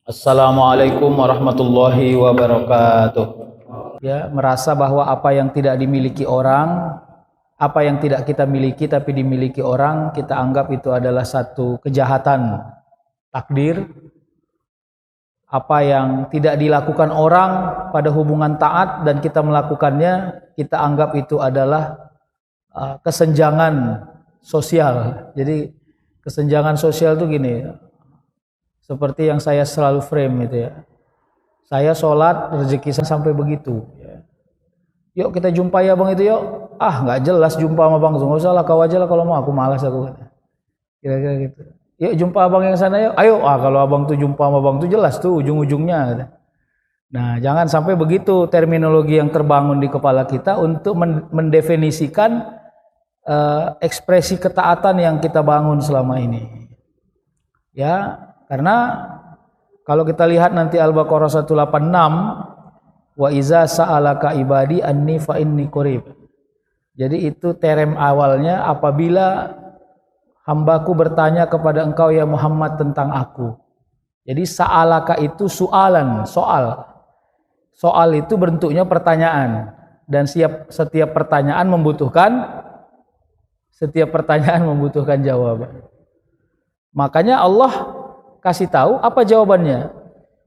Assalamualaikum warahmatullahi wabarakatuh. Ya, merasa bahwa apa yang tidak dimiliki orang, apa yang tidak kita miliki tapi dimiliki orang, kita anggap itu adalah satu kejahatan takdir. Apa yang tidak dilakukan orang pada hubungan taat dan kita melakukannya, kita anggap itu adalah kesenjangan sosial. Jadi kesenjangan sosial itu gini, seperti yang saya selalu frame itu ya. Saya sholat, rezeki saya sampai begitu. Yuk kita jumpai abang itu yuk. Nggak jelas jumpa sama bang, nggak usah lah, kau aja lah kalau mau, aku malas aku. Kira-kira gitu. Yuk jumpa abang yang sana yuk. Ayo, kalau abang tuh jumpa sama abang tuh jelas tuh ujung-ujungnya. Nah, jangan sampai begitu terminologi yang terbangun di kepala kita untuk mendefinisikan ekspresi ketaatan yang kita bangun selama ini. Ya, karena kalau kita lihat nanti Al-Baqarah 186, wa iza sa'alaka ibadi anni fa inni qarib. Jadi itu terem awalnya, apabila hambaku bertanya kepada engkau ya Muhammad tentang aku. Jadi sa'alaka itu soalan, soal. Soal itu bentuknya pertanyaan, dan setiap pertanyaan membutuhkan jawaban. Makanya Allah kasih tahu apa jawabannya.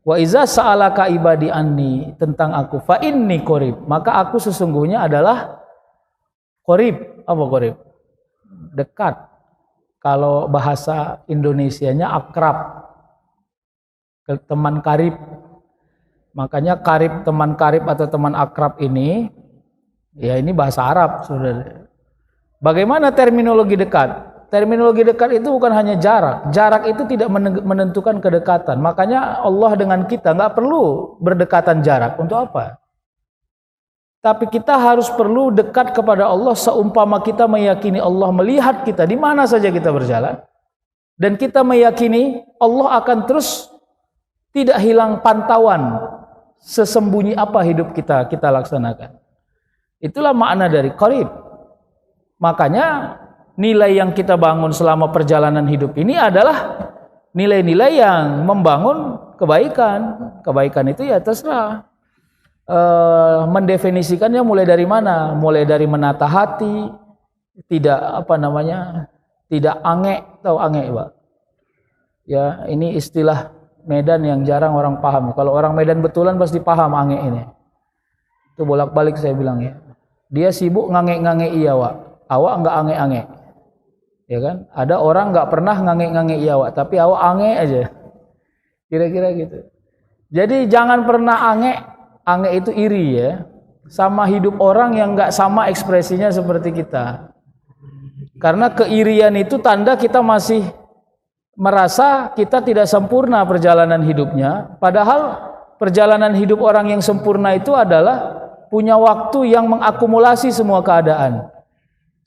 Wa iza sa'alaka ibadi anni, tentang aku, fa inni qarib, maka aku sesungguhnya adalah qarib. Apa qarib? Dekat. Kalau bahasa Indonesianya akrab, teman karib. Makanya karib, teman karib atau teman akrab ini, ya ini bahasa Arab, Saudara. Bagaimana terminologi dekat? Terminologi dekat itu bukan hanya jarak. Jarak itu tidak menentukan kedekatan. Makanya Allah dengan kita nggak perlu berdekatan jarak. Untuk apa? Tapi kita harus perlu dekat kepada Allah seumpama kita meyakini Allah melihat kita di mana saja kita berjalan. Dan kita meyakini Allah akan terus tidak hilang pantauan sesembunyi apa hidup kita laksanakan. Itulah makna dari qarib. Makanya nilai yang kita bangun selama perjalanan hidup ini adalah nilai-nilai yang membangun kebaikan. Kebaikan itu ya terserah mendefinisikannya mulai dari mana? Mulai dari menata hati, tidak tidak angek, tahu angek, Pak? Ya, ini istilah Medan yang jarang orang paham. Kalau orang Medan betulan pasti paham angek ini. Itu bolak-balik saya bilang ya. Dia sibuk ngangek-ngangek iya, Wak. Awak enggak angek-angek. Ya kan? Ada orang nggak pernah ngangek-ngangek iya Wak, tapi awak angek aja. Kira-kira gitu. Jadi jangan pernah angek. Angek itu iri ya. Sama hidup orang yang nggak sama ekspresinya seperti kita. Karena keirian itu tanda kita masih merasa kita tidak sempurna perjalanan hidupnya. Padahal perjalanan hidup orang yang sempurna itu adalah punya waktu yang mengakumulasi semua keadaan.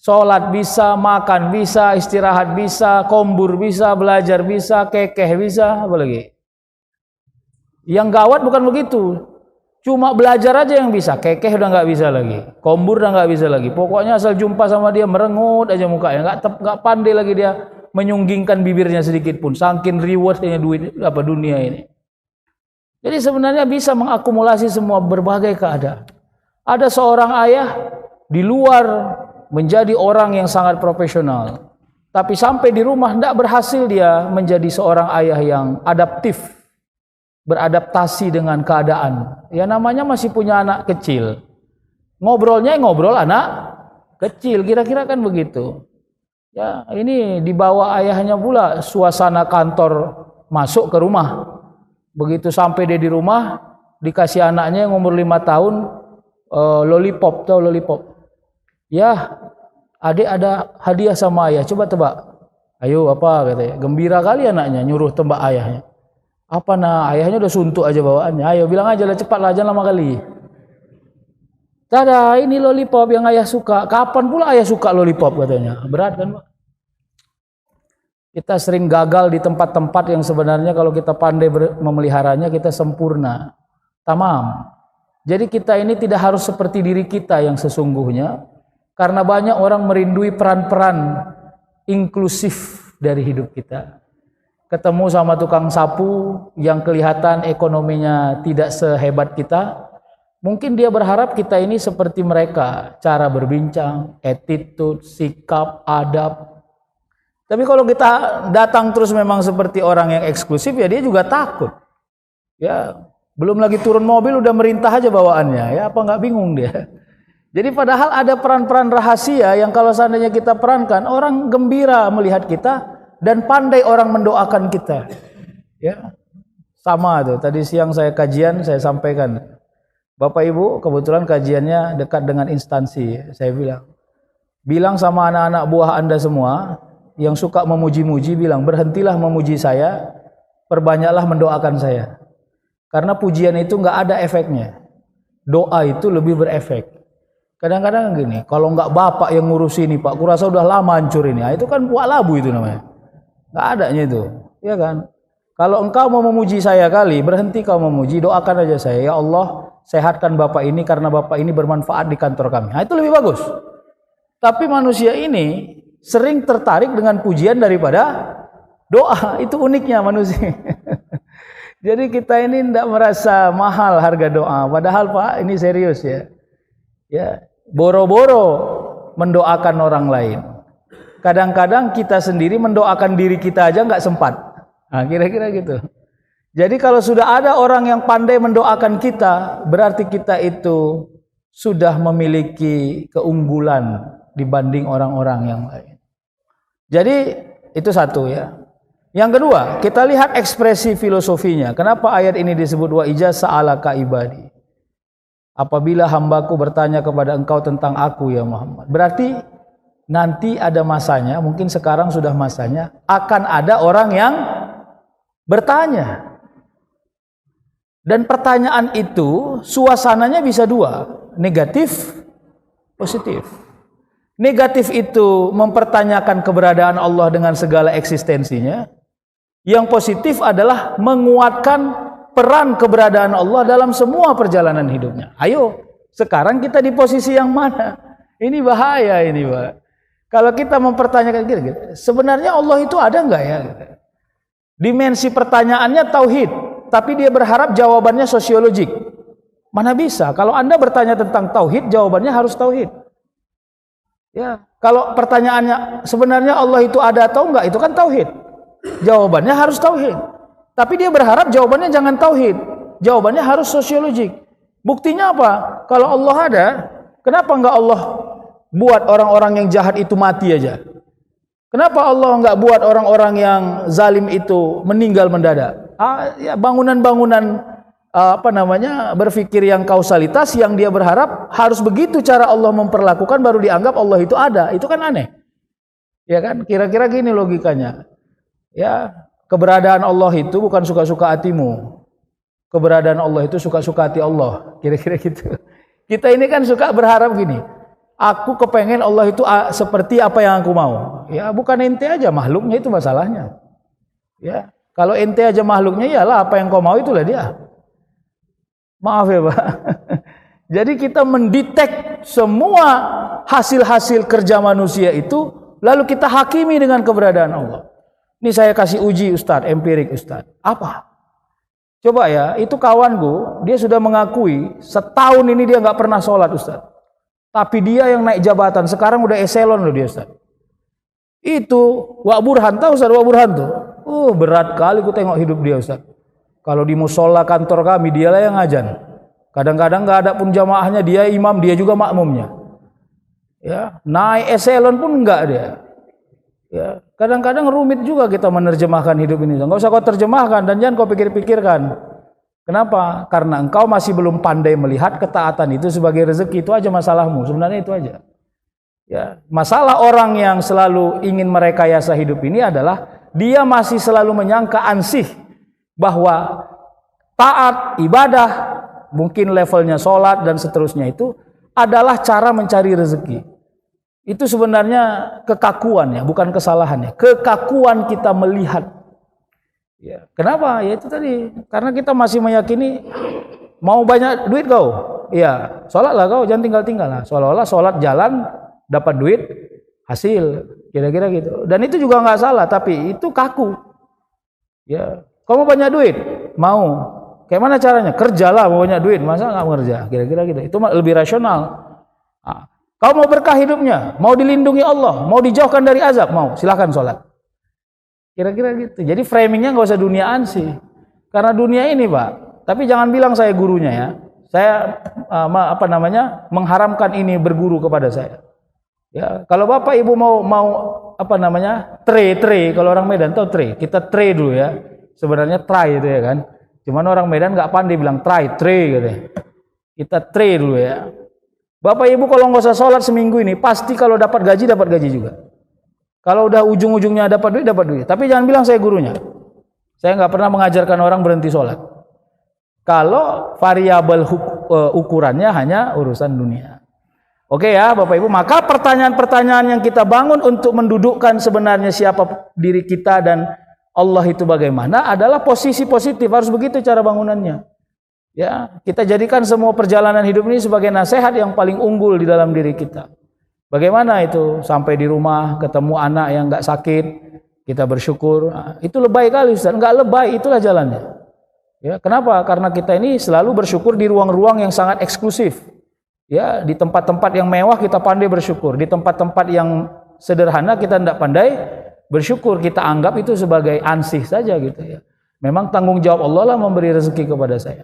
Sholat bisa, makan bisa, istirahat bisa, kombur bisa, belajar bisa, kekeh bisa, apa lagi? Yang gawat bukan begitu. Cuma belajar aja yang bisa, kekeh udah nggak bisa lagi, kombur udah nggak bisa lagi. Pokoknya asal jumpa sama dia merengut aja mukanya, nggak pandai lagi dia menyunggingkan bibirnya sedikit pun. Saking rewardnya dunia ini. Jadi sebenarnya bisa mengakumulasi semua berbagai keadaan. Ada seorang ayah di luar menjadi orang yang sangat profesional, tapi sampai di rumah tidak berhasil dia menjadi seorang ayah yang adaptif, beradaptasi dengan keadaan. Ya namanya masih punya anak kecil, ngobrolnya ngobrol anak kecil, kira-kira kan begitu. Ya ini dibawa ayahnya pula, suasana kantor masuk ke rumah. Begitu sampai dia di rumah, dikasih anaknya yang umur 5 tahun lollipop, tahu lollipop? Ya, adik ada hadiah sama ayah, coba tebak. Ayo apa katanya? Gembira kali anaknya, nyuruh tebak ayahnya. Apa ayahnya udah suntuk aja bawaannya. Ayo bilang aja lah, cepatlah, jangan lama kali. Tada, ini lollipop yang ayah suka. Kapan pula ayah suka lollipop katanya? Berat kan, Pak? Kita sering gagal di tempat-tempat yang sebenarnya kalau kita pandai memeliharanya kita sempurna. Tamam. Jadi kita ini tidak harus seperti diri kita yang sesungguhnya. Karena banyak orang merindui peran-peran inklusif dari hidup kita. ketemu sama tukang sapu yang kelihatan ekonominya tidak sehebat kita, mungkin dia berharap kita ini seperti mereka, cara berbincang, attitude, sikap, adab. Tapi kalau kita datang terus memang seperti orang yang eksklusif, ya dia juga takut. Ya, belum lagi turun mobil udah merintah aja bawaannya, ya apa nggak bingung dia. Jadi padahal ada peran-peran rahasia yang kalau seandainya kita perankan, orang gembira melihat kita dan pandai orang mendoakan kita. Ya, sama tuh. Tadi siang saya kajian, saya sampaikan, Bapak Ibu kebetulan kajiannya dekat dengan instansi. Saya bilang sama anak-anak buah Anda semua yang suka memuji-muji, bilang berhentilah memuji saya, perbanyaklah mendoakan saya. Karena pujian itu nggak ada efeknya. Doa itu lebih berefek. Kadang-kadang gini, kalau nggak bapak yang ngurus ini pak, kurasa udah lama hancur ini. Nah, itu kan buah labu itu namanya. Nggak adanya itu, ya kan? Kalau engkau mau memuji saya kali, berhenti kau memuji, doakan aja saya. Ya Allah, sehatkan bapak ini karena bapak ini bermanfaat di kantor kami. Nah, itu lebih bagus. Tapi manusia ini sering tertarik dengan pujian daripada doa. Itu uniknya manusia. Jadi kita ini tidak merasa mahal harga doa. Padahal pak, ini serius ya. Ya, boro-boro mendoakan orang lain. Kadang-kadang kita sendiri mendoakan diri kita aja nggak sempat. Nah, kira-kira gitu. Jadi kalau sudah ada orang yang pandai mendoakan kita, berarti kita itu sudah memiliki keunggulan dibanding orang-orang yang lain. Jadi itu satu ya. Yang kedua, kita lihat ekspresi filosofinya. Kenapa ayat ini disebut wa ija sa'alaka ibadi? Apabila hambaku bertanya kepada engkau tentang aku ya Muhammad. Berarti nanti ada masanya, mungkin sekarang sudah masanya, akan ada orang yang bertanya. Dan pertanyaan itu suasananya bisa dua, negatif, positif. Negatif itu mempertanyakan keberadaan Allah dengan segala eksistensinya. Yang positif adalah menguatkan peran keberadaan Allah dalam semua perjalanan hidupnya. Ayo, sekarang kita di posisi yang mana? Ini bahaya ini, Pak. Kalau kita mempertanyakan gitu, sebenarnya Allah itu ada enggak ya? Dimensi pertanyaannya tauhid, tapi dia berharap jawabannya sosiologik. Mana bisa? Kalau Anda bertanya tentang tauhid, jawabannya harus tauhid. Ya, kalau pertanyaannya sebenarnya Allah itu ada atau enggak, itu kan tauhid. Jawabannya harus tauhid. Tapi dia berharap jawabannya jangan tauhid. Jawabannya harus sosiologik. Buktinya apa? Kalau Allah ada, kenapa enggak Allah buat orang-orang yang jahat itu mati aja? Kenapa Allah enggak buat orang-orang yang zalim itu meninggal mendadak? Ya, bangunan-bangunan berpikir yang kausalitas yang dia berharap harus begitu cara Allah memperlakukan baru dianggap Allah itu ada. Itu kan aneh. Ya kan? Kira-kira gini logikanya. Ya, keberadaan Allah itu bukan suka-suka hatimu. Keberadaan Allah itu suka-suka hati Allah. Kira-kira gitu. Kita ini kan suka berharap gini. Aku kepengen Allah itu seperti apa yang aku mau. Ya, bukan ente aja makhluknya itu masalahnya. Ya, kalau ente aja makhluknya, iyalah apa yang kau mau itulah dia. Maaf ya Pak. Jadi kita mendetek semua hasil-hasil kerja manusia itu, lalu kita hakimi dengan keberadaan Allah. Ini saya kasih uji Ustadz, empirik Ustadz. Apa? Coba ya, itu kawanku, dia sudah mengakui setahun ini dia nggak pernah sholat Ustadz. Tapi dia yang naik jabatan, sekarang udah eselon loh dia Ustadz. Itu Wak Burhan, tahu Ustadz Wak Burhan tuh? Berat kali ku tengok hidup dia Ustadz. Kalau di musola kantor kami, dialah yang ngajan. Kadang-kadang nggak ada pun jamaahnya, dia imam, dia juga makmumnya. Ya, naik eselon pun enggak dia. Ya, kadang-kadang rumit juga kita menerjemahkan hidup ini. Enggak usah kau terjemahkan dan jangan kau pikir-pikirkan. Kenapa? Karena engkau masih belum pandai melihat ketaatan itu sebagai rezeki. Itu aja masalahmu. Sebenarnya itu aja. Ya, masalah orang yang selalu ingin merekayasa hidup ini adalah dia masih selalu menyangka ansih bahwa taat, ibadah, mungkin levelnya sholat dan seterusnya itu adalah cara mencari rezeki. Itu sebenarnya kekakuan ya, bukan kesalahannya. Kekakuan kita melihat. Ya, kenapa? Ya itu tadi. Karena kita masih meyakini mau banyak duit kau. Ya, sholatlah kau, jangan tinggal-tinggal lah. Seolah-olah sholat jalan dapat duit hasil. Kira-kira gitu. Dan itu juga nggak salah, tapi itu kaku. Ya, kamu banyak duit, mau. Kayak mana caranya? Kerjalah, mau banyak duit, masa nggak kerja? Kira-kira gitu. Itu lebih rasional. Nah, kau mau berkah hidupnya, mau dilindungi Allah, mau dijauhkan dari azab, mau. Silakan sholat. Kira-kira gitu. Jadi framingnya nggak usah duniaan sih. Karena dunia ini, Pak. Tapi jangan bilang saya gurunya ya. Saya mengharamkan ini berguru kepada saya. Ya, kalau Bapak Ibu mau tray, kalau orang Medan tahu tray. Kita tray dulu ya. Sebenarnya try itu ya kan. Cuman orang Medan nggak pandai bilang tray gitu ya. Kita tray dulu ya. Bapak Ibu kalau nggak usah sholat seminggu ini, pasti kalau dapat gaji juga. Kalau udah ujung-ujungnya dapat duit. Tapi jangan bilang saya gurunya. Saya nggak pernah mengajarkan orang berhenti sholat. Kalau variabel ukurannya hanya urusan dunia. Oke ya Bapak Ibu, maka pertanyaan-pertanyaan yang kita bangun untuk mendudukkan sebenarnya siapa diri kita dan Allah itu bagaimana adalah posisi positif, harus begitu cara bangunannya. Ya, kita jadikan semua perjalanan hidup ini sebagai nasihat yang paling unggul di dalam diri kita. Bagaimana itu sampai di rumah ketemu anak yang enggak sakit, kita bersyukur. Nah, itu lebay kali Ustaz, enggak lebay, itulah jalannya. Ya, kenapa? Karena kita ini selalu bersyukur di ruang-ruang yang sangat eksklusif. Ya, di tempat-tempat yang mewah kita pandai bersyukur, di tempat-tempat yang sederhana kita tidak pandai bersyukur, kita anggap itu sebagai ansih saja gitu ya. Memang tanggung jawab Allah lah memberi rezeki kepada saya.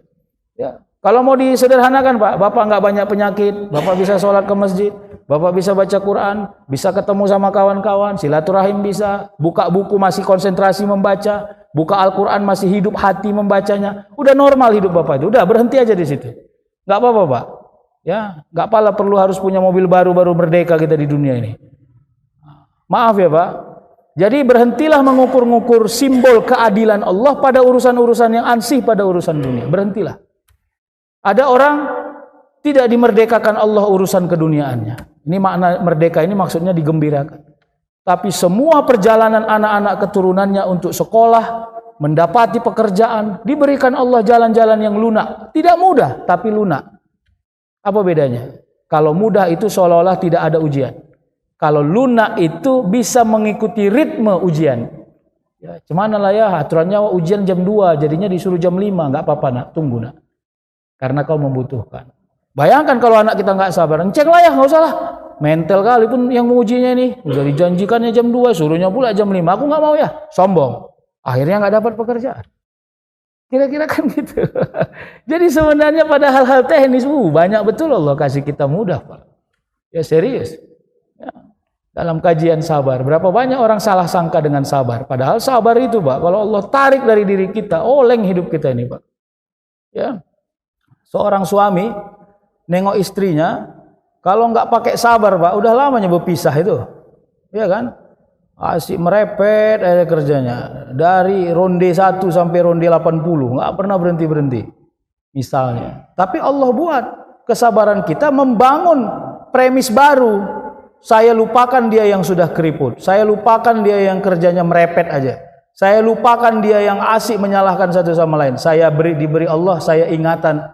Ya, kalau mau disederhanakan Pak, Bapak nggak banyak penyakit, Bapak bisa sholat ke masjid, Bapak bisa baca Quran, bisa ketemu sama kawan-kawan, silaturahim bisa, buka buku masih konsentrasi membaca, buka Al-Quran masih hidup hati membacanya, udah normal hidup Bapak itu, udah berhenti aja di situ, nggak apa-apa Pak. Ya, nggak perlu harus punya mobil baru merdeka kita di dunia ini. Maaf ya Pak. Jadi berhentilah mengukur-ngukur simbol keadilan Allah pada urusan-urusan yang ansih pada urusan dunia. Berhentilah. Ada orang tidak dimerdekakan Allah urusan keduniaannya. Ini makna merdeka ini maksudnya digembirakan. Tapi semua perjalanan anak-anak keturunannya untuk sekolah, mendapati pekerjaan, diberikan Allah jalan-jalan yang lunak. Tidak mudah, tapi lunak. Apa bedanya? Kalau mudah itu seolah-olah tidak ada ujian. Kalau lunak itu bisa mengikuti ritme ujian. Ya, cuman lah ya, aturannya ujian jam 2, jadinya disuruh jam 5. Enggak apa-apa nak, tunggu nak. Karena kau membutuhkan. Bayangkan kalau anak kita enggak sabar, enceng lah ya, enggak usah lah. Mental kali pun yang mengujinya ini. Udah dijanjikannya jam 2, suruhnya pula jam 5. Aku enggak mau ya, sombong. Akhirnya enggak dapat pekerjaan. Kira-kira kan gitu. Jadi sebenarnya pada hal-hal teknis, banyak betul Allah kasih kita mudah Pak. Ya serius. Ya. Dalam kajian sabar, berapa banyak orang salah sangka dengan sabar. Padahal sabar itu Pak, kalau Allah tarik dari diri kita, oleng hidup kita ini Pak. Ya. Seorang suami nengok istrinya, kalau nggak pakai sabar Pak, udah lamanya berpisah itu. Ya kan? Asik merepet aja kerjanya. Dari ronde 1 sampai ronde 80, nggak pernah berhenti-berhenti. Misalnya. Tapi Allah buat kesabaran kita membangun premis baru. Saya lupakan dia yang sudah keriput. Saya lupakan dia yang kerjanya merepet aja. Saya lupakan dia yang asik menyalahkan satu sama lain. Saya diberi Allah, saya ingatan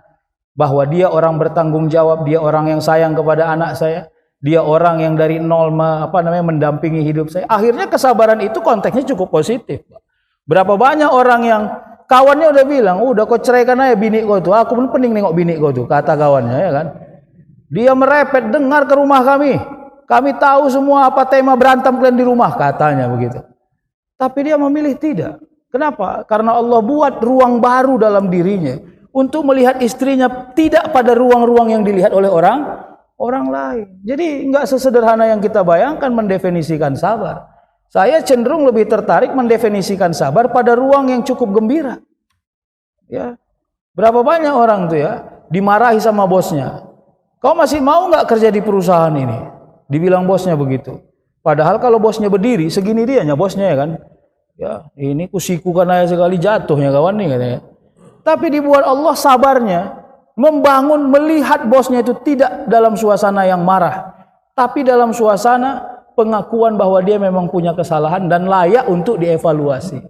bahwa dia orang bertanggung jawab, dia orang yang sayang kepada anak saya. Dia orang yang dari nol mendampingi hidup saya. Akhirnya kesabaran itu konteksnya cukup positif. Berapa banyak orang yang kawannya udah bilang, udah kau ceraikan aja bini kau tuh. Aku pun pening nengok bini kau tuh, kata kawannya ya kan. Dia merepet, dengar ke rumah kami. Kami tahu semua apa tema berantem kalian di rumah, katanya begitu. Tapi dia memilih tidak. Kenapa? Karena Allah buat ruang baru dalam dirinya untuk melihat istrinya tidak pada ruang-ruang yang dilihat oleh orang lain. Jadi enggak sesederhana yang kita bayangkan mendefinisikan sabar. Saya cenderung lebih tertarik mendefinisikan sabar pada ruang yang cukup gembira. Ya. Berapa banyak orang tuh ya dimarahi sama bosnya. Kau masih mau enggak kerja di perusahaan ini? Dibilang bosnya begitu. Padahal kalau bosnya berdiri segini dianya bosnya ya kan. Ya, ini kusikukan aja sekali jatuhnya kawan nih katanya. Tapi dibuat Allah sabarnya membangun melihat bosnya itu tidak dalam suasana yang marah, tapi dalam suasana pengakuan bahwa dia memang punya kesalahan dan layak untuk dievaluasi.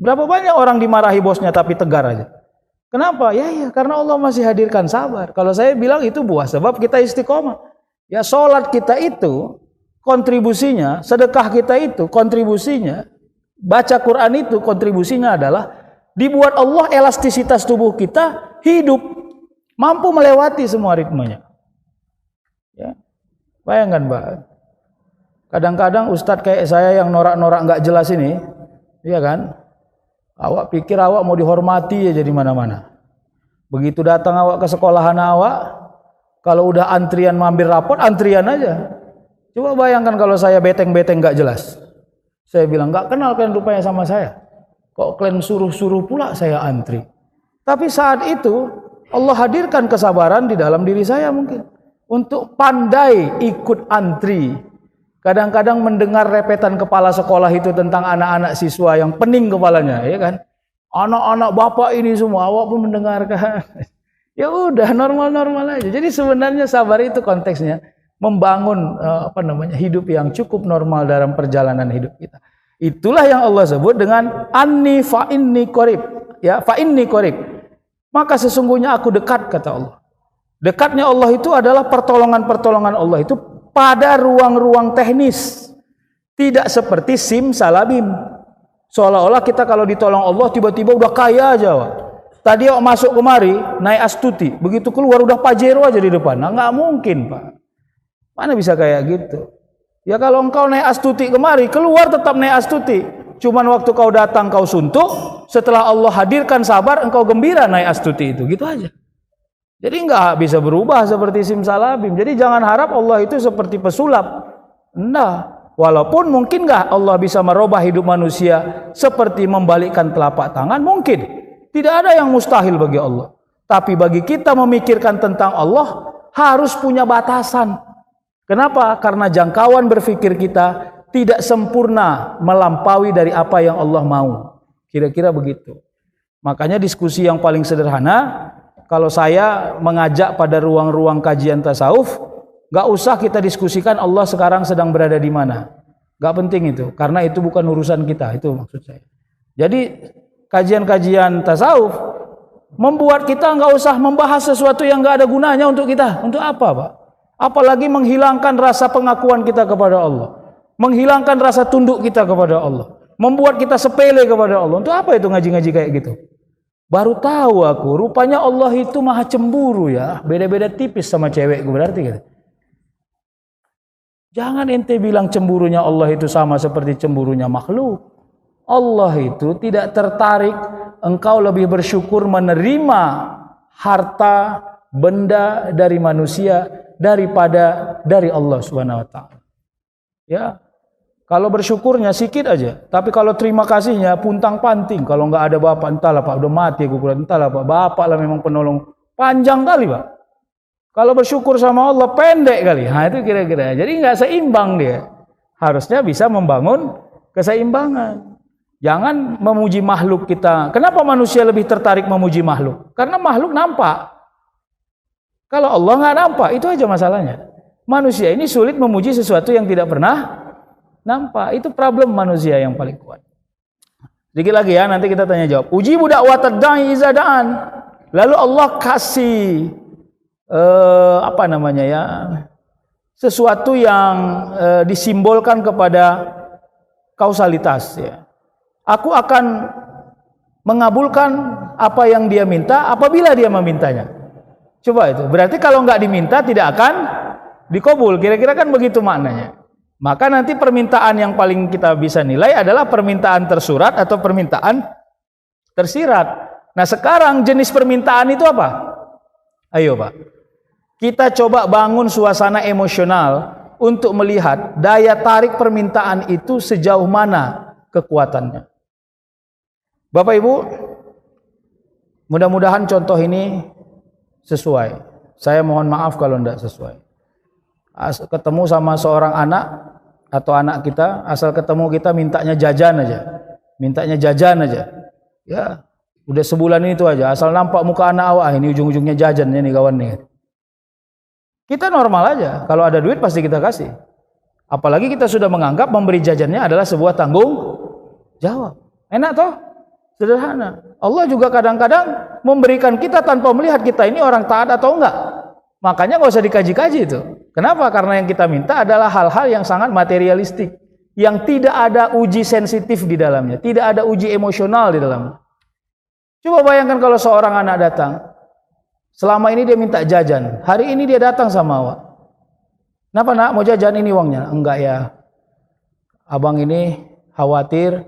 Berapa banyak orang dimarahi bosnya tapi tegar aja. Kenapa? Ya karena Allah masih hadirkan sabar. Kalau saya bilang itu buah sebab kita istiqomah. Ya sholat kita itu kontribusinya, sedekah kita itu kontribusinya Baca Quran itu kontribusinya adalah dibuat Allah elastisitas tubuh kita hidup, mampu melewati semua ritmenya. Ya. Bayangkan, Mbak. Kadang-kadang ustadz kayak saya yang norak-norak nggak jelas ini, iya kan? Awak pikir awak mau dihormati aja di mana-mana. Begitu datang awak ke sekolahan awak, kalau udah antrian mampir rapot, antrian aja. Coba bayangkan kalau saya beteng-beteng nggak jelas. Saya bilang, nggak kenal kalian rupanya sama saya. Kok kalian suruh-suruh pula saya antri. Tapi saat itu Allah hadirkan kesabaran di dalam diri saya mungkin untuk pandai ikut antri. Kadang-kadang mendengar repetan kepala sekolah itu tentang anak-anak siswa yang pening kepalanya, ya kan? Anak-anak bapak ini semua, awak pun mendengarkan. Ya udah, normal-normal aja. Jadi sebenarnya sabar itu konteksnya membangun hidup yang cukup normal dalam perjalanan hidup kita. Itulah yang Allah sebut dengan anni fa inni qarib. Ya, fa inni qarib. Maka sesungguhnya aku dekat, kata Allah. Dekatnya Allah itu adalah pertolongan-pertolongan Allah itu pada ruang-ruang teknis, tidak seperti simsalabim. Seolah-olah kita kalau ditolong Allah tiba-tiba udah kaya aja, Wak. Tadi masuk kemari naik Astuti, begitu keluar udah Pajero aja di depan. Nah, nggak mungkin, Pak. Mana bisa kayak gitu? Ya kalau engkau naik Astuti kemari, keluar tetap naik Astuti. Cuman waktu kau datang kau suntuk, setelah Allah hadirkan sabar, engkau gembira naik Astuti itu, gitu aja. Jadi nggak bisa berubah seperti simsalabim. Jadi jangan harap Allah itu seperti pesulap. Enggak. Walaupun mungkin nggak Allah bisa merubah hidup manusia seperti membalikkan telapak tangan, mungkin. Tidak ada yang mustahil bagi Allah. Tapi bagi kita memikirkan tentang Allah harus punya batasan. Kenapa? Karena jangkauan berpikir kita tidak sempurna melampaui dari apa yang Allah mau. Kira-kira begitu. Makanya diskusi yang paling sederhana, kalau saya mengajak pada ruang-ruang kajian tasawuf, gak usah kita diskusikan Allah sekarang sedang berada di mana. Gak penting itu, karena itu bukan urusan kita, itu maksud saya. Jadi kajian-kajian tasawuf membuat kita gak usah membahas sesuatu yang gak ada gunanya untuk kita. Untuk apa, Pak? Apalagi menghilangkan rasa pengakuan kita kepada Allah, menghilangkan rasa tunduk kita kepada Allah, membuat kita sepele kepada Allah. Untuk apa itu ngaji-ngaji kayak gitu? Baru tahu aku, rupanya Allah itu maha cemburu ya. Beda-beda tipis sama cewekku berarti gitu. Jangan ente bilang cemburunya Allah itu sama seperti cemburunya makhluk. Allah itu tidak tertarik engkau lebih bersyukur menerima harta, benda dari manusia daripada dari Allah Subhanahu wa taala. Ya. Kalau bersyukurnya sedikit aja, tapi kalau terima kasihnya puntang-panting. Kalau nggak ada bapak, entahlah Pak, udah mati aku, entahlah Pak, bapak lah memang penolong. Panjang kali Pak. Kalau bersyukur sama Allah pendek kali. Nah itu kira-kira. Jadi nggak seimbang dia. Harusnya bisa membangun keseimbangan. Jangan memuji makhluk kita. Kenapa manusia lebih tertarik memuji makhluk? Karena makhluk nampak. Kalau Allah nggak nampak, itu aja masalahnya. Manusia ini sulit memuji sesuatu yang tidak pernah nampak. Itu problem manusia yang paling kuat. Sedikit lagi ya, nanti kita tanya jawab. Ujibu da'watad da'i iza da'an. Lalu Allah kasih sesuatu yang disimbolkan kepada kausalitas ya. Aku akan mengabulkan apa yang dia minta apabila dia memintanya. Coba itu. Berarti kalau nggak diminta tidak akan dikabul. Kira-kira kan begitu maknanya. Maka nanti permintaan yang paling kita bisa nilai adalah permintaan tersurat atau permintaan tersirat. Nah sekarang jenis permintaan itu apa? Ayo Pak, kita coba bangun suasana emosional untuk melihat daya tarik permintaan itu sejauh mana kekuatannya. Bapak Ibu, mudah-mudahan contoh ini sesuai. Saya mohon maaf kalau tidak sesuai. Ketemu sama seorang anak atau anak kita, asal ketemu kita mintanya jajan aja, ya udah sebulan ini itu aja, asal nampak muka anak awak, ini ujung-ujungnya jajan nih kawan nih. Kita normal aja, kalau ada duit pasti kita kasih. Apalagi kita sudah menganggap memberi jajannya adalah sebuah tanggung jawab. Enak toh? Sederhana. Allah juga kadang-kadang memberikan kita tanpa melihat kita ini orang taat atau enggak. Makanya nggak usah dikaji-kaji itu. Kenapa? Karena yang kita minta adalah hal-hal yang sangat materialistik. yang tidak ada uji sensitif di dalamnya, tidak ada uji emosional di dalamnya. Coba bayangkan kalau seorang anak datang, selama ini dia minta jajan, hari ini dia datang sama awak. Kenapa nak, mau jajan, ini uangnya? Enggak ya, abang ini khawatir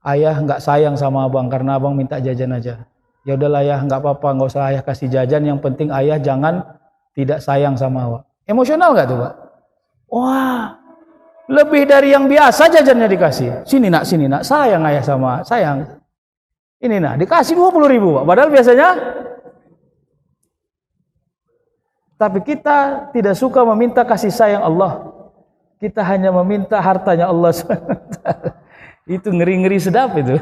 ayah enggak sayang sama abang karena abang minta jajan aja. Ya udahlah ya, enggak apa-apa, enggak usah ayah kasih jajan, yang penting ayah jangan tidak sayang sama awak. Emosional enggak tuh, Pak? Wah, lebih dari yang biasa jajannya dikasih. Sini nak, sayang ayah sama, sayang. Ini nak, dikasih 20.000, Pak. Padahal biasanya. Tapi kita tidak suka meminta kasih sayang Allah. Kita hanya meminta hartanya Allah SWT. Itu ngeri-ngeri sedap itu.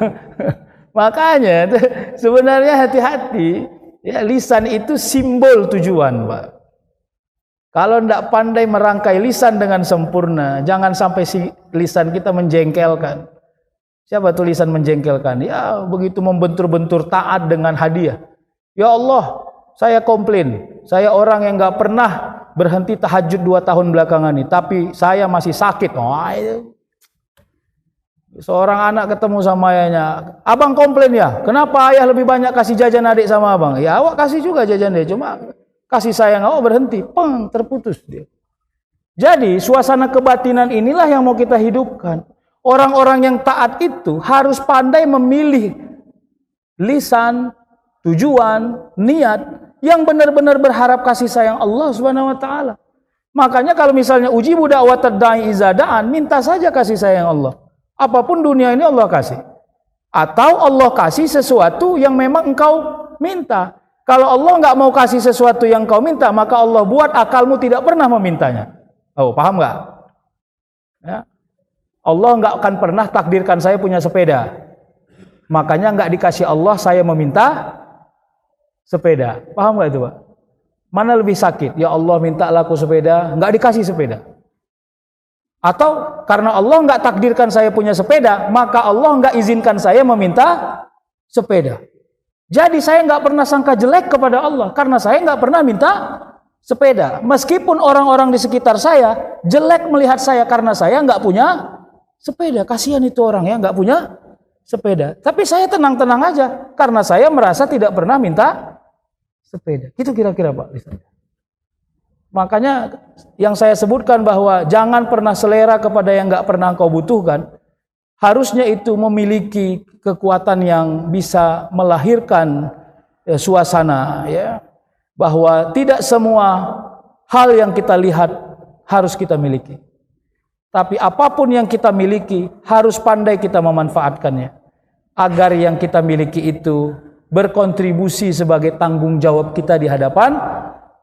Makanya sebenarnya hati-hati. Ya, lisan itu simbol tujuan, Pak. Kalau tidak pandai merangkai lisan dengan sempurna, jangan sampai si lisan kita menjengkelkan. Siapa tuh lisan menjengkelkan? Ya, begitu membentur-bentur taat dengan hadiah. Ya Allah, saya komplain. Saya orang yang nggak pernah berhenti tahajud 2 tahun belakangan ini, tapi saya masih sakit. Wah, itu. Seorang anak ketemu sama ayahnya, abang komplain ya, kenapa ayah lebih banyak kasih jajan adik sama abang? Ya awak kasih juga jajan dia, cuma kasih sayang awak berhenti, terputus dia. Jadi suasana kebatinan inilah yang mau kita hidupkan. Orang-orang yang taat itu harus pandai memilih lisan, tujuan, niat yang benar-benar berharap kasih sayang Allah Subhanahu wa taala. Makanya kalau misalnya ujibu da'watad da'i izada'an, minta saja kasih sayang Allah. Apapun dunia ini Allah kasih. Atau Allah kasih sesuatu yang memang engkau minta. Kalau Allah enggak mau kasih sesuatu yang engkau minta, maka Allah buat akalmu tidak pernah memintanya. Oh, paham enggak? Ya. Allah enggak akan pernah takdirkan saya punya sepeda. Makanya enggak dikasih Allah saya meminta sepeda. Paham gak itu, Pak? Mana lebih sakit? Ya Allah, mintalah aku sepeda, enggak dikasih sepeda. Atau karena Allah enggak takdirkan saya punya sepeda, maka Allah enggak izinkan saya meminta sepeda. Jadi saya enggak pernah sangka jelek kepada Allah karena saya enggak pernah minta sepeda. Meskipun orang-orang di sekitar saya jelek melihat saya karena saya enggak punya sepeda. Kasihan itu orang ya, enggak punya sepeda. Tapi saya tenang-tenang aja karena saya merasa tidak pernah minta sepeda. Itu kira-kira, Pak. Makanya yang saya sebutkan bahwa jangan pernah selera kepada yang enggak pernah kau butuhkan. Harusnya itu memiliki kekuatan yang bisa melahirkan suasana, ya, bahwa tidak semua hal yang kita lihat harus kita miliki. Tapi apapun yang kita miliki harus pandai kita memanfaatkannya agar yang kita miliki itu berkontribusi sebagai tanggung jawab kita di hadapan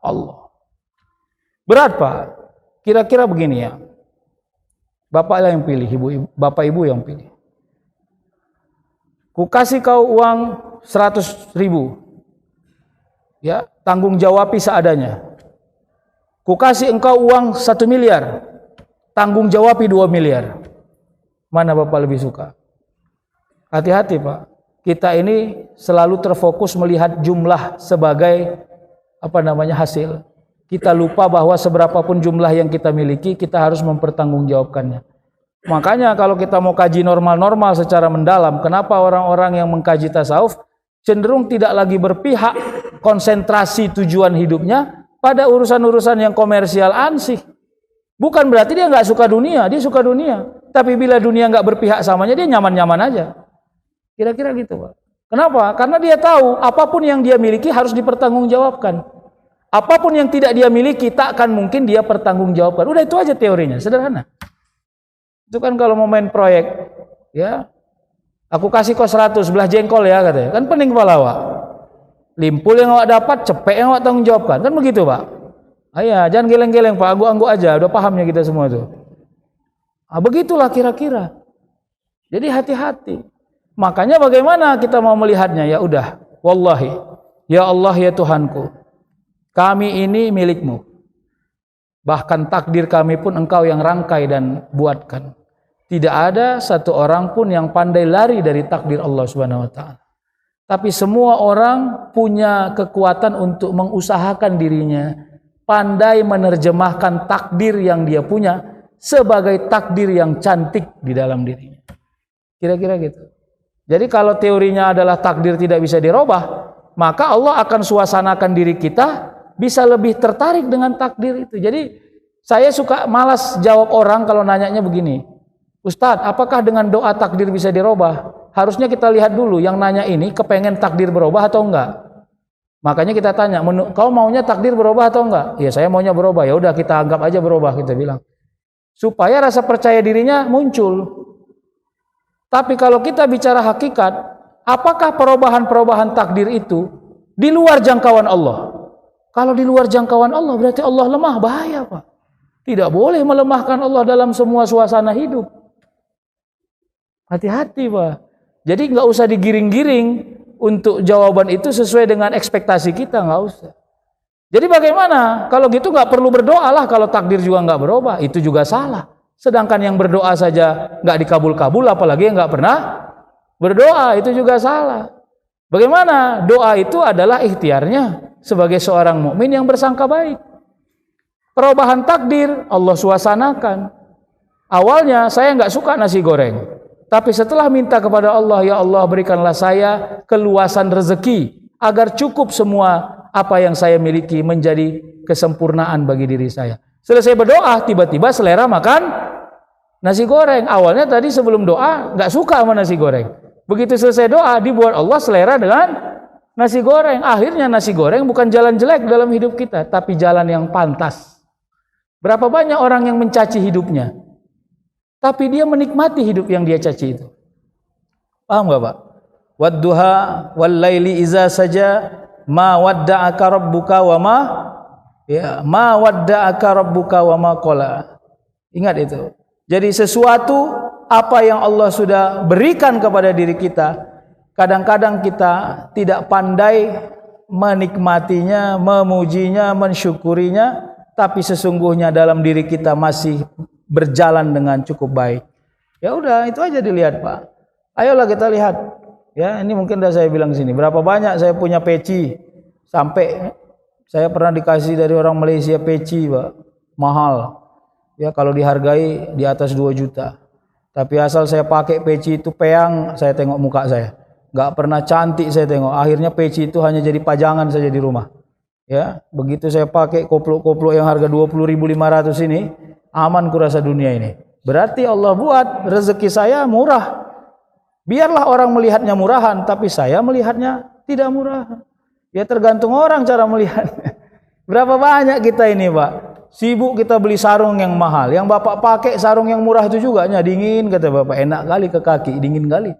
Allah. Berat, Pak. Kira-kira begini ya. Bapaklah yang pilih, bapak ibu yang pilih. Ku kasih kau uang 100.000. Ya, tanggung jawabi seadanya. Ku kasih engkau uang 1 miliar. Tanggung jawabi 2 miliar. Mana bapak lebih suka? Hati-hati, Pak. Kita ini selalu terfokus melihat jumlah sebagai hasil. Kita lupa bahwa seberapapun jumlah yang kita miliki, kita harus mempertanggungjawabkannya. Makanya kalau kita mau kaji normal-normal secara mendalam, kenapa orang-orang yang mengkaji tasawuf cenderung tidak lagi berpihak konsentrasi tujuan hidupnya pada urusan-urusan yang komersial ansih. Bukan berarti dia nggak suka dunia, dia suka dunia. Tapi bila dunia nggak berpihak samanya, dia nyaman-nyaman aja. Kira-kira gitu, Pak. Kenapa? Karena dia tahu apapun yang dia miliki harus dipertanggungjawabkan. Apapun yang tidak dia miliki tak akan mungkin dia pertanggungjawabkan. Udah itu aja teorinya, sederhana. Itu kan kalau mau main proyek, ya, aku kasih kau 100 belah jengkol ya katanya. Kan pening kepala awak. Limpul yang awak dapat, cepet yang awak tanggung jawabkan. Kan begitu, Pak. Ayah, jangan geleng-geleng, Pak. Angguk-angguk aja. Udah pahamnya kita semua itu. Begitulah kira-kira. Jadi hati-hati. Makanya bagaimana kita mau melihatnya? Ya udah, wallahi, ya Allah ya Tuhanku, kami ini milikmu. Bahkan takdir kami pun engkau yang rangkai dan buatkan. Tidak ada satu orang pun yang pandai lari dari takdir Allah Subhanahu wa taala. Tapi semua orang punya kekuatan untuk mengusahakan dirinya, pandai menerjemahkan takdir yang dia punya sebagai takdir yang cantik di dalam dirinya. Kira-kira gitu. Jadi kalau teorinya adalah takdir tidak bisa dirubah, maka Allah akan suasanakan diri kita bisa lebih tertarik dengan takdir itu. Jadi saya suka malas jawab orang kalau nanyanya begini, Ustadz, apakah dengan doa takdir bisa dirubah? Harusnya kita lihat dulu yang nanya ini kepengen takdir berubah atau enggak. Makanya kita tanya, kau maunya takdir berubah atau enggak? Ya saya maunya berubah. Ya udah kita anggap aja berubah, kita bilang. Supaya rasa percaya dirinya muncul. Tapi kalau kita bicara hakikat, apakah perubahan-perubahan takdir itu di luar jangkauan Allah? Kalau di luar jangkauan Allah berarti Allah lemah, bahaya Pak. Tidak boleh melemahkan Allah dalam semua suasana hidup. Hati-hati Pak. Jadi nggak usah digiring-giring untuk jawaban itu sesuai dengan ekspektasi kita, nggak usah. Jadi bagaimana? Kalau gitu nggak perlu berdoa lah kalau takdir juga nggak berubah, itu juga salah. Sedangkan yang berdoa saja nggak dikabul-kabul, apalagi yang nggak pernah berdoa, itu juga salah. Bagaimana? Doa itu adalah ikhtiarnya sebagai seorang mukmin yang bersangka baik. Perubahan takdir Allah suasanakan. Awalnya saya nggak suka nasi goreng. Tapi setelah minta kepada Allah, ya Allah berikanlah saya keluasan rezeki agar cukup semua apa yang saya miliki menjadi kesempurnaan bagi diri saya. Selesai berdoa, tiba-tiba selera makan nasi goreng. Awalnya tadi sebelum doa nggak suka sama nasi goreng. Begitu selesai doa, dibuat Allah selera dengan nasi goreng. Akhirnya nasi goreng bukan jalan jelek dalam hidup kita, tapi jalan yang pantas. Berapa banyak orang yang mencaci hidupnya, tapi dia menikmati hidup yang dia caci itu. Paham gak Pak? Wadduha wal laili iza saja ma wadda'aka rabbuka wa ma wadda'aka rabbuka wa ma qala. Ingat itu. Jadi sesuatu apa yang Allah sudah berikan kepada diri kita, kadang-kadang kita tidak pandai menikmatinya, memujinya, mensyukurinya, tapi sesungguhnya dalam diri kita masih berjalan dengan cukup baik. Ya udah, itu aja dilihat Pak. Ayolah kita lihat. Ya, ini mungkin udah saya bilang sini. Berapa banyak saya punya peci, sampai saya pernah dikasih dari orang Malaysia peci Pak, mahal. Ya kalau dihargai di atas 2 juta. Tapi asal saya pakai peci itu peang, saya tengok muka saya. Gak pernah cantik saya tengok. Akhirnya peci itu hanya jadi pajangan saja di rumah. Ya, begitu saya pakai koplok-koplok yang harga 20.500 ini, aman kurasa dunia ini. Berarti Allah buat rezeki saya murah. Biarlah orang melihatnya murahan, tapi saya melihatnya tidak murah. Ya tergantung orang cara melihatnya. Berapa banyak kita ini Pak, sibuk kita beli sarung yang mahal. Yang Bapak pakai sarung yang murah itu juga dingin, kata Bapak. Enak kali ke kaki, dingin kali.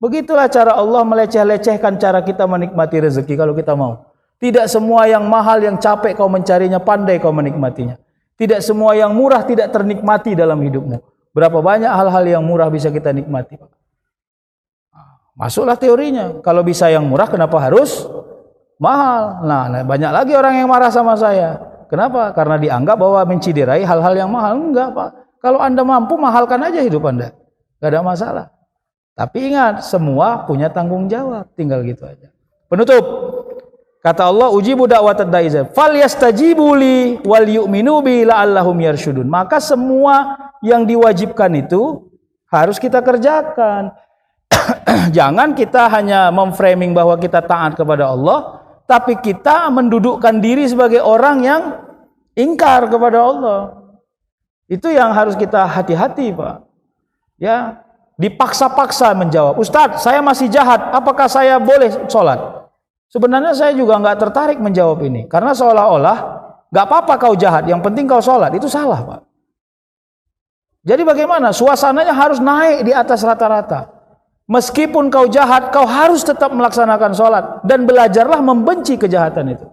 Begitulah cara Allah meleceh-lecehkan cara kita menikmati rezeki kalau kita mau. Tidak semua yang mahal, yang capek kau mencarinya, pandai kau menikmatinya. Tidak semua yang murah tidak ternikmati dalam hidupmu. Berapa banyak hal-hal yang murah bisa kita nikmati. Masuklah teorinya. Kalau bisa yang murah, kenapa harus mahal? Nah, banyak lagi orang yang marah sama saya. Kenapa? Karena dianggap bahwa menciderai hal-hal yang mahal. Enggak Pak. Kalau Anda mampu, mahalkan aja hidup Anda. Gak ada masalah. Tapi ingat, semua punya tanggung jawab. Tinggal gitu aja. Penutup. Kata Allah, ujibu da'watad da'i falyastajibu li wal yu'minu bi la'allahum yarsyudun. Maka semua yang diwajibkan itu harus kita kerjakan. Jangan kita hanya memframing bahwa kita taat kepada Allah, tapi kita mendudukkan diri sebagai orang yang ingkar kepada Allah. Itu yang harus kita hati-hati Pak. Ya, dipaksa-paksa menjawab, Ustadz saya masih jahat, apakah saya boleh sholat? Sebenarnya saya juga nggak tertarik menjawab ini, karena seolah-olah nggak apa-apa kau jahat, yang penting kau sholat. Itu salah Pak. Jadi bagaimana? Suasananya harus naik di atas rata-rata. Meskipun kau jahat, kau harus tetap melaksanakan sholat dan belajarlah membenci kejahatan itu.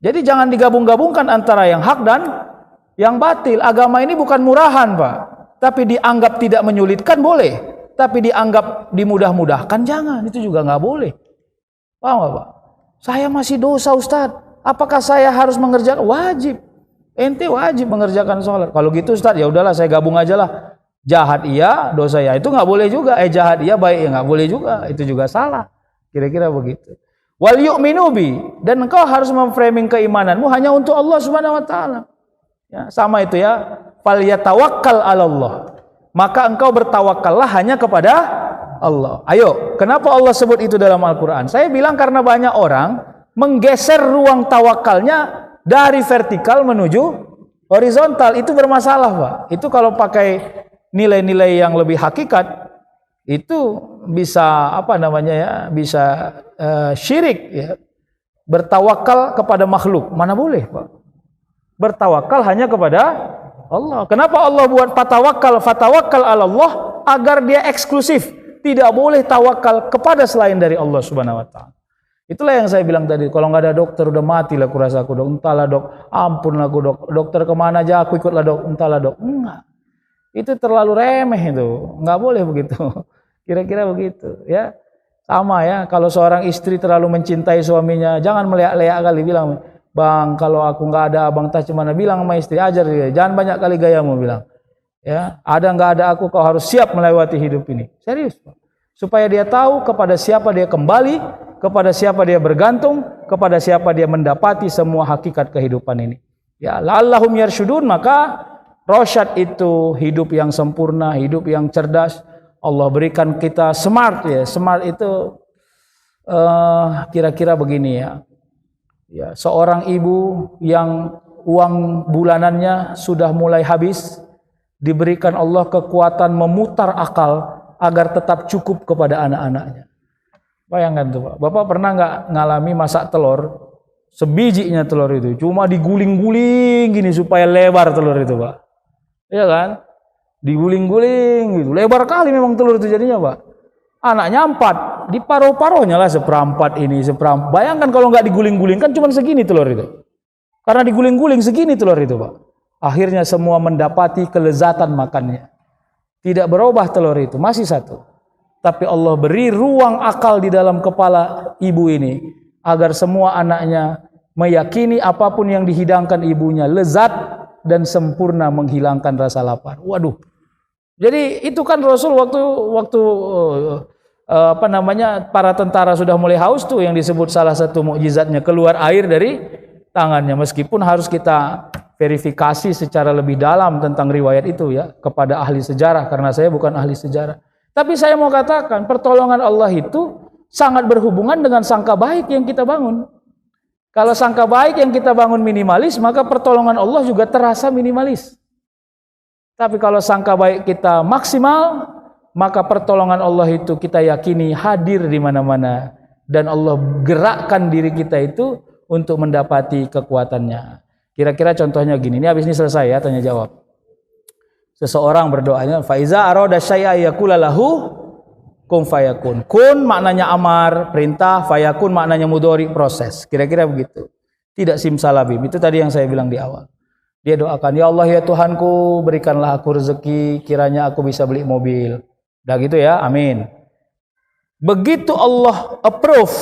Jadi jangan digabung-gabungkan antara yang hak dan yang batil. Agama ini bukan murahan Pak, tapi dianggap tidak menyulitkan boleh, tapi dianggap dimudah-mudahkan jangan. Itu juga nggak boleh. Paham nggak Pak? Saya masih dosa Ustadz. Apakah saya harus mengerjakan? Wajib. Ente wajib mengerjakan sholat. Kalau gitu Ustadz, ya udahlah saya gabung aja lah. Jahat iya, dosa ya. Itu nggak boleh juga. Jahat iya, baik ya nggak boleh juga. Itu juga salah. Kira-kira begitu. Wal yu'minu bi, dan engkau harus memframing keimananmu hanya untuk Allah Subhanahu wa taala. Ya, sama itu ya. falyatawakkal 'alallah. Maka engkau bertawakallah hanya kepada Allah. Ayo, kenapa Allah sebut itu dalam Al-Qur'an? Saya bilang karena banyak orang menggeser ruang tawakalnya dari vertikal menuju horizontal. Itu bermasalah, Pak. Itu kalau pakai nilai-nilai yang lebih hakikat, itu bisa bisa syirik ya. Bertawakal kepada makhluk, mana boleh, Pak. Bertawakal hanya kepada Allah. Kenapa Allah buat fatawakal 'ala Allah? Agar dia eksklusif, tidak boleh tawakal kepada selain dari Allah Subhanahu wa taala. Itulah yang saya bilang tadi, kalau nggak ada dokter udah mati lah aku rasa aku, dok. Entahlah dok, ampun lah aku dok. Dokter kemana aja aku ikutlah dok, entahlah dok. Enggak. Itu terlalu remeh itu. Nggak boleh begitu. Kira-kira begitu ya. Sama ya, kalau seorang istri terlalu mencintai suaminya, jangan meleak-leak kali bilang, "Bang, kalau aku nggak ada abang tas cemana," bilang sama istri, ajar dia, jangan banyak kali gayamu bilang. Ya, ada nggak ada aku kau harus siap melewati hidup ini. Serius, Pak. Supaya dia tahu kepada siapa dia kembali, kepada siapa dia bergantung, kepada siapa dia mendapati semua hakikat kehidupan ini. Ya, la'allahum yarsyudun, maka rasyad itu hidup yang sempurna, hidup yang cerdas. Allah berikan kita smart ya. Smart itu kira-kira begini ya. Ya, seorang ibu yang uang bulanannya sudah mulai habis, diberikan Allah kekuatan memutar akal agar tetap cukup kepada anak-anaknya. Bayangkan tuh, Pak. Bapak pernah nggak ngalami masak telur? Sebijinya telur itu cuma diguling-guling gini supaya lebar telur itu, Pak. Iya kan? Diguling-guling gitu. Lebar kali memang telur itu jadinya, Pak. Anaknya 4, di paruh-paruhnya lah seperempat ini, seperempat. Bayangkan kalau nggak diguling-guling kan cuma segini telur itu. Karena diguling-guling segini telur itu, Pak. Akhirnya semua mendapati kelezatan makannya. Tidak berubah telur itu, masih satu. Tapi Allah beri ruang akal di dalam kepala ibu ini agar semua anaknya meyakini apapun yang dihidangkan ibunya lezat dan sempurna menghilangkan rasa lapar. Waduh. Jadi itu kan Rasul waktu para tentara sudah mulai haus tuh yang disebut salah satu mukjizatnya keluar air dari tangannya, meskipun harus kita verifikasi secara lebih dalam tentang riwayat itu ya kepada ahli sejarah, karena saya bukan ahli sejarah. Tapi saya mau katakan pertolongan Allah itu sangat berhubungan dengan sangka baik yang kita bangun. Kalau sangka baik yang kita bangun minimalis, maka pertolongan Allah juga terasa minimalis. Tapi kalau sangka baik kita maksimal, maka pertolongan Allah itu kita yakini hadir di mana-mana, dan Allah gerakkan diri kita itu untuk mendapati kekuatannya. Kira-kira contohnya gini, ini habis ini selesai ya tanya jawab. Seseorang berdoanya, faiza arada syai'a yaqula lahu kun fayakun. Kun maknanya amar, perintah, fayakun maknanya mudhari, proses. Kira-kira begitu. Tidak simsalabim. Itu tadi yang saya bilang di awal. Dia doakan, ya Allah ya Tuhanku, berikanlah aku rezeki, kiranya aku bisa beli mobil. Udah gitu ya, amin. Begitu Allah approve,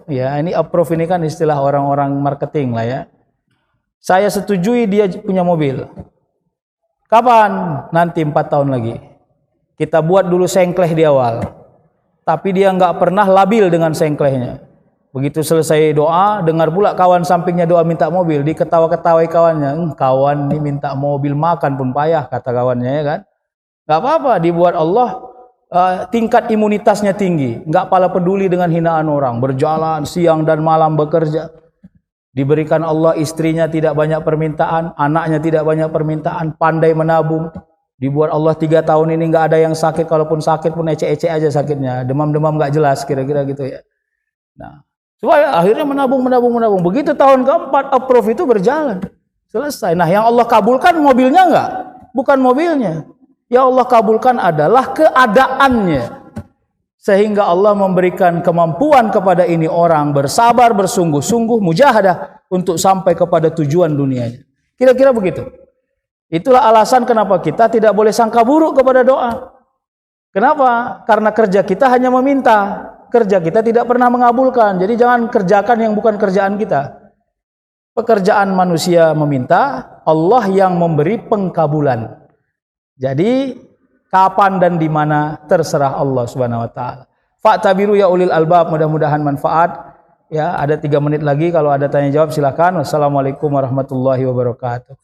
ya ini approve ini kan istilah orang-orang marketing lah ya. Saya setujui dia punya mobil. Kapan? Nanti 4 tahun lagi. Kita buat dulu sengkleh di awal. Tapi dia nggak pernah labil dengan sengklehnya. Begitu selesai doa, dengar pula kawan sampingnya doa minta mobil, diketawa-ketawai kawannya. Kawan ini minta mobil, makan pun payah, kata kawannya ya kan. Nggak apa-apa, dibuat Allah tingkat imunitasnya tinggi, nggak pala peduli dengan hinaan orang, berjalan siang dan malam bekerja. Diberikan Allah istrinya tidak banyak permintaan, anaknya tidak banyak permintaan, pandai menabung. Dibuat Allah 3 tahun ini nggak ada yang sakit, kalaupun sakit pun ecek-ecek aja sakitnya, demam-demam nggak jelas, kira-kira gitu ya. Nah, supaya akhirnya menabung. Begitu tahun keempat approve itu berjalan, selesai. Nah, yang Allah kabulkan mobilnya nggak? Bukan mobilnya. Yang Allah kabulkan adalah keadaannya. Sehingga Allah memberikan kemampuan kepada ini orang bersabar, bersungguh-sungguh, mujahadah untuk sampai kepada tujuan dunianya. Kira-kira begitu. Itulah alasan kenapa kita tidak boleh sangka buruk kepada doa. Kenapa? Karena kerja kita hanya meminta. Kerja kita tidak pernah mengabulkan. Jadi jangan kerjakan yang bukan kerjaan kita. Pekerjaan manusia meminta, Allah yang memberi pengkabulan. Jadi kapan dan di mana terserah Allah Subhanahu wa taala. Fa'tabiru ya ulil albab, mudah-mudahan manfaat. Ya, ada 3 menit lagi, kalau ada tanya jawab silakan. Wassalamualaikum warahmatullahi wabarakatuh.